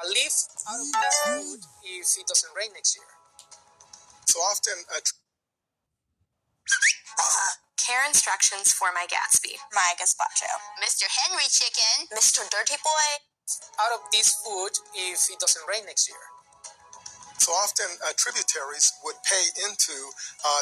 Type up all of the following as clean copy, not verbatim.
Leave out of this food if it doesn't rain next year. So often, care instructions for my Gatsby. My gazpacho. Mr. Henry Chicken. Mr. Dirty Boy. Out of this food if it doesn't rain next year. So often tributaries would pay into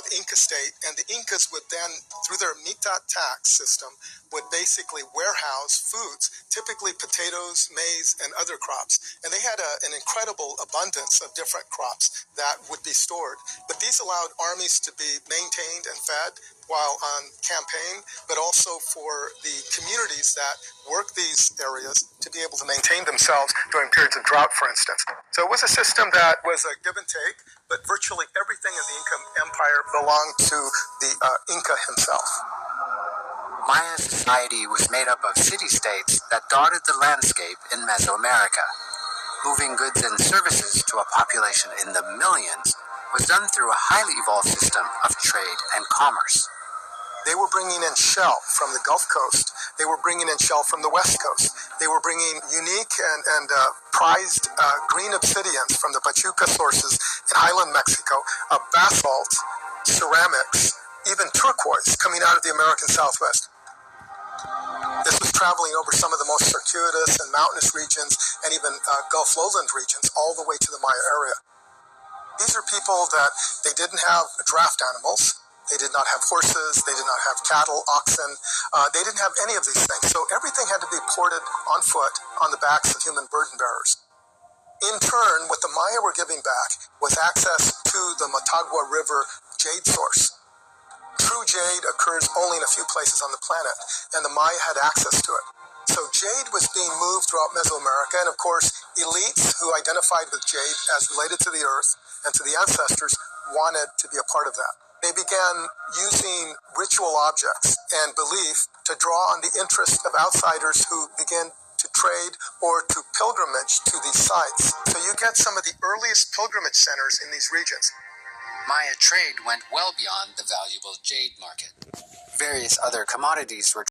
the Inca state, and the Incas would then, through their mitat tax system, would basically warehouse foods, typically potatoes, maize, and other crops. And they had an incredible abundance of different crops that would be stored. But these allowed armies to be maintained and fed while on campaign, but also for the communities that work these areas to be able to maintain themselves during periods of drought, for instance. So it was a system that was a give and take, but virtually everything in the Inca Empire belonged to the Inca himself. Maya society was made up of city-states that dotted the landscape in Mesoamerica. Moving goods and services to a population in the millions was done through a highly evolved system of trade and commerce. They were bringing in shell from the Gulf Coast. They were bringing in shell from the West Coast. They were bringing unique and prized green obsidians from the Pachuca sources in highland Mexico, basalt, ceramics, even turquoise coming out of the American Southwest. This was traveling over some of the most circuitous and mountainous regions and even Gulf lowland regions all the way to the Maya area. These are people that they didn't have draft animals. They did not have horses, they did not have cattle, oxen, they didn't have any of these things. So everything had to be ported on foot on the backs of human burden bearers. In turn, what the Maya were giving back was access to the Motagua River jade source. True jade occurs only in a few places on the planet, and the Maya had access to it. So jade was being moved throughout Mesoamerica, and of course, elites who identified with jade as related to the earth and to the ancestors wanted to be a part of that. They began using ritual objects and belief to draw on the interest of outsiders who began to trade or to pilgrimage to these sites. So you get some of the earliest pilgrimage centers in these regions. Maya trade went well beyond the valuable jade market. Various other commodities were